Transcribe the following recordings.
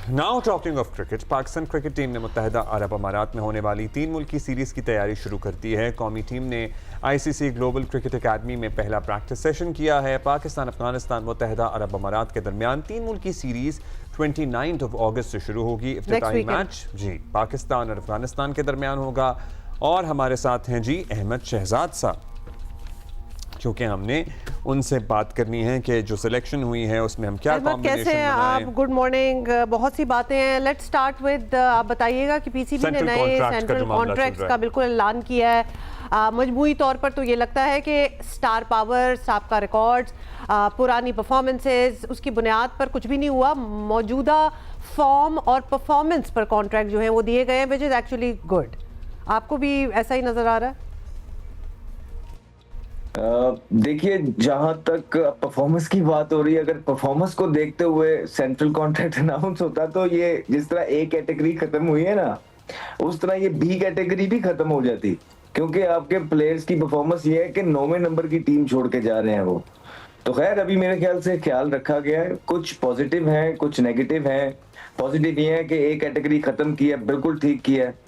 Now talking of cricket, Pakistan cricket team ने मुत्तहदा अरब अमारात में होने वाली 3 मुल्की सीरीज़ की तैयारी शुरू कर दी है। कौमी टीम ने आईसीसी ग्लोबल क्रिकेट अकादमी में पहला प्रैक्टिस सेशन किया है। पाकिस्तान अफगानिस्तान मुत्तहदा अरब अमारात के दरमियान 3 मुल्की सीरीज़ 29 अगस्त से शुरू होगी। इफ्तिताही मैच जी पाकिस्तान और अफगानिस्तान के दरमियान होगा। और हमारे साथ हैं जी अहमद शहजाद साहब, क्योंकि हमने उनसे बात करनी है कि जो सिलेक्शन हुई है उसमें हम क्या कॉम्बिनेशन कैसे हैं आप? Good morning. बहुत सी बातें हैं। लेट्स स्टार्ट विद, आप बताइएगा कि पीसीबी ने नए सेंट्रल कॉन्ट्रैक्ट्स का बिल्कुल ऐलान किया है। मजमूई तौर पर तो ये लगता है कि स्टार पावर, साबका रिकॉर्ड्स, पुरानी परफॉर्मेंसेस, उसकी बुनियाद पर कुछ भी नहीं हुआ। मौजूदा फॉर्म और परफॉर्मेंस पर कॉन्ट्रैक्ट जो है वो दिए गए हैं, विच इज़ एक्चुअली गुड। आपको भी ऐसा ही नजर आ रहा है? देखिए, जहां तक परफॉर्मेंस की बात हो रही है, अगर परफॉर्मेंस को देखते हुए सेंट्रल कॉन्ट्रैक्ट अनाउंस होता तो ये जिस तरह ए कैटेगरी खत्म हुई है ना, उस तरह ये बी कैटेगरी भी खत्म हो जाती, क्योंकि आपके प्लेयर्स की परफॉर्मेंस ये है कि 9वें नंबर की टीम छोड़ के जा रहे हैं वो। तो खैर, अभी मेरे ख्याल से ख्याल रखा गया है। कुछ पॉजिटिव है, कुछ नेगेटिव है। पॉजिटिव ये है कि ए कैटेगरी खत्म की है, बिल्कुल ठीक किया है।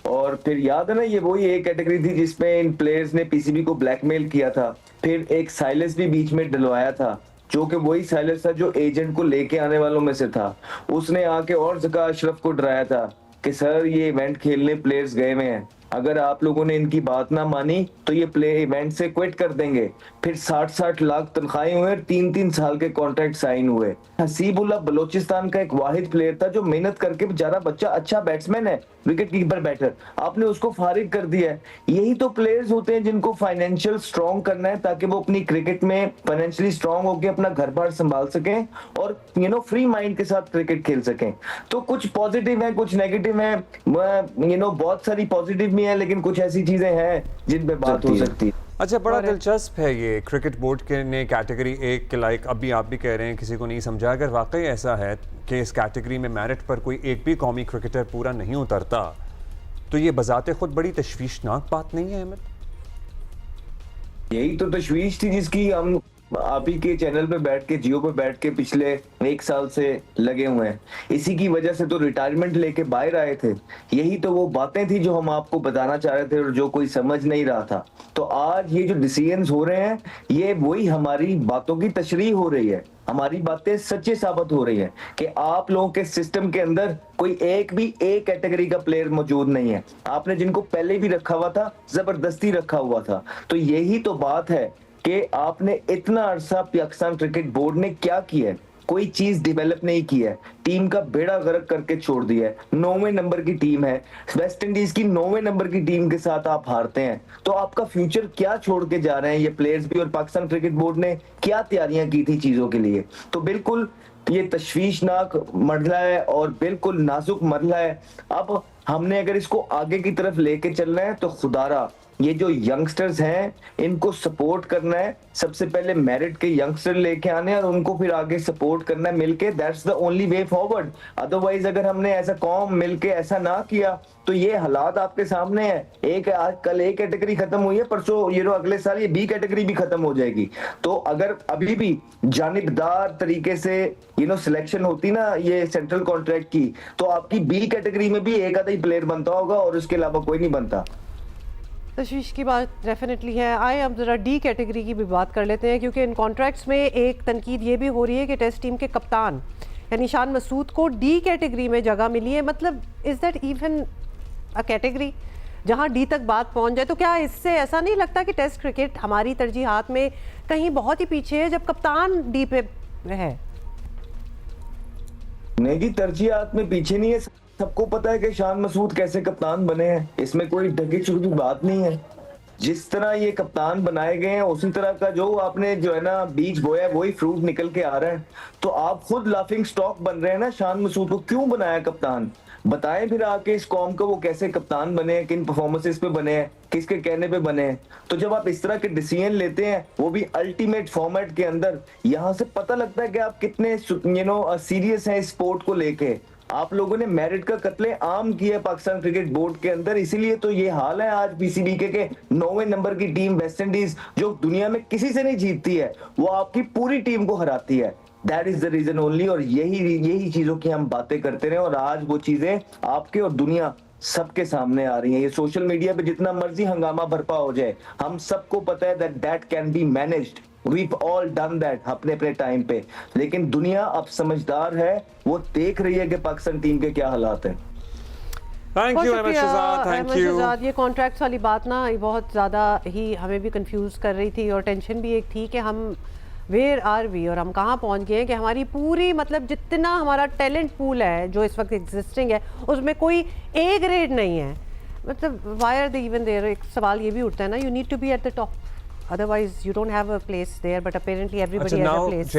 और फिर याद है ना, ये वही एक कैटेगरी थी जिसमें इन प्लेयर्स ने पीसीबी को ब्लैकमेल किया था। फिर एक साइलेंस भी बीच में डलवाया था, जो कि वही साइलेंस था जो एजेंट को लेके आने वालों में से था। उसने आके और जका अशरफ को डराया था कि सर, ये इवेंट खेलने प्लेयर्स गए हुए हैं, अगर आप लोगों ने इनकी बात ना मानी तो ये प्ले इवेंट से क्विट कर देंगे। फिर 60-60 लाख तनख्वाहें हुए, 3-3 साल के कॉन्ट्रैक्ट साइन हुए। हसीबुल्लाह बलोचिस्तान का एक वाहिद प्लेयर था जो मेहनत करके, बेचारा बच्चा अच्छा बैट्समैन है, विकेट कीपर बैटर, आपने उसको फारिग कर दिया है। यही तो प्लेयर्स होते हैं जिनको फाइनेंशियल स्ट्रॉन्ग करना है, ताकि वो अपनी क्रिकेट में फाइनेंशियली स्ट्रॉन्ग होकर अपना घर बार संभाल सकें और फ्री माइंड के साथ क्रिकेट खेल सकें। तो कुछ पॉजिटिव है, कुछ नेगेटिव है। बहुत सारी पॉजिटिव भी है, लेकिन कुछ ऐसी चीजें हैं जिन पे बात हो सकती है। अच्छा, बड़ा दिलचस्प है ये क्रिकेट बोर्ड के ने कैटेगरी एक के लाइक, अभी आप भी कह रहे हैं किसी को नहीं समझा। अगर वाकई ऐसा है कि इस कैटेगरी में मेरिट पर कोई एक भी कौमी क्रिकेटर पूरा नहीं उतरता, तो ये बजाते खुद बड़ी तशवीशनाक बात नहीं है अहमद? यही तो तशवीश थी जिसकी हम आप ही के चैनल पे बैठ के, जियो पे बैठ के पिछले 1 साल से लगे हुए हैं। इसी की वजह से तो रिटायरमेंट लेके बाहर आए थे। यही तो वो बातें थी जो हम आपको बताना चाह रहे थे और जो कोई समझ नहीं रहा था। तो आज ये जो डिसीजंस हो रहे हैं, ये वही हमारी बातों की तशरीह हो रही है। हमारी बातें सच्चे साबित हो रही है कि आप लोगों के सिस्टम के अंदर कोई एक भी ए कैटेगरी का प्लेयर मौजूद नहीं है। आपने जिनको पहले भी रखा हुआ था, जबरदस्ती रखा हुआ था। तो यही तो बात है कि आपने इतना अरसा पाकिस्तान क्रिकेट बोर्ड ने क्या किया है, कोई चीज डेवलप नहीं की है, टीम का बेड़ा गर्क करके छोड़ दिया है। 9वें नंबर की टीम है, वेस्ट इंडीज की 9वें नंबर की टीम के साथ आप हारते हैं, तो आपका फ्यूचर क्या छोड़ के जा रहे हैं ये प्लेयर्स भी, और पाकिस्तान क्रिकेट बोर्ड ने क्या तैयारियां की थी चीजों के लिए। तो बिल्कुल ये तशवीशनाक मरहला है और बिल्कुल नाजुक मरहला है। अब हमने अगर इसको आगे की तरफ लेके चलना है तो खुदारा ये जो यंगस्टर्स हैं इनको सपोर्ट करना है। सबसे पहले मेरिट के यंगस्टर लेके आने और उनको फिर आगे सपोर्ट करना है मिलके। That's the only way forward. Otherwise अगर हमने ऐसा कौम मिलके ऐसा ना किया तो ये हालात आपके सामने है। कल ए कैटेगरी खत्म हुई है, परसों अगले साल ये बी कैटेगरी भी खत्म हो जाएगी। तो अगर अभी भी जानिबदार तरीके से सिलेक्शन होती ना ये सेंट्रल कॉन्ट्रैक्ट की, तो आपकी बी कैटेगरी में भी एक आधा ही प्लेयर बनता होगा और उसके अलावा कोई नहीं बनता। तशवीश की बात डेफिनेटली है। आए अब ज़रा डी कैटेगरी की भी बात कर लेते हैं, क्योंकि इन कॉन्ट्रैक्ट्स में एक तनकीद ये भी हो रही है कि टेस्ट टीम के कप्तान यानी शान मसूद को डी कैटेगरी में जगह मिली है। मतलब is that even a category जहां डी तक बात पहुंच जाए? तो क्या इससे ऐसा नहीं लगता कि टेस्ट क्रिकेट हमारी तरजीहात में कहीं बहुत ही पीछे है जब कप्तान डी पे है? नहीं जी, तरजीहात में पीछे नहीं है। सबको पता है कि शान मसूद कैसे कप्तान बने हैं, इसमें कोई ढकी चुकी बात नहीं है। जिस तरह ये कप्तान बनाए गए हैं उसी तरह का जो आपने बीज बोया वही फ्रूट निकल के आ रहा है। तो आप खुद लाफिंग स्टॉक बन रहे हैं ना। शान मसूद को क्यों बनाया कप्तान? बताएं फिर आके इस कौम को वो कैसे कप्तान बने हैं, किन परफॉर्मेंसेस पे बने हैं, किसके कहने पे बने हैं। तो जब आप इस तरह के डिसीजन लेते हैं, वो भी अल्टीमेट फॉर्मेट के अंदर, यहाँ से पता लगता है कि आप कितने सीरियस हैं इस स्पोर्ट को लेके। आप लोगों ने मेरिट का कत्ले आम किया पाकिस्तान क्रिकेट बोर्ड के अंदर, इसीलिए तो ये हाल है आज पीसीबी के 9वें नंबर की टीम वेस्ट इंडीज जो दुनिया में किसी से नहीं जीतती है, वो आपकी पूरी टीम को हराती है। That is the reason only. और यही चीजों की हम बातें करते रहे और आज वो चीजें आपके और दुनिया सबके सामने आ रही हैं। ये सोशल मीडिया पे जितना मर्जी हंगामा बरपा हो जाए, हम सबको पता है that can be managed. We've all done that अपने अपने टाइम पे। लेकिन दुनिया अब समझदार है, वो देख रही है कि पाकिस्तान टीम के क्या हालात हैं। Thank you Ahmad Shahzad, thank you. ये कॉन्ट्रैक्ट्स वाली बात ना ये बहुत ज़्यादा ही हमें भी कंफ्यूज कर रही थी और टेंशन भी एक थी कि हम वेयर आर वी और हम कहाँ पहुँच गए हैं कि हमारी पूरी मतलब जितना हमारा टैलेंट पूल है जो इस वक्त एग्जिस्टिंग है उसमें कोई ए ग्रेड नहीं है। मतलब why are they even there. एक सवाल ये भी उठता है ना, you need to be at the top, otherwise you don't have a place there, but apparently everybody has a place.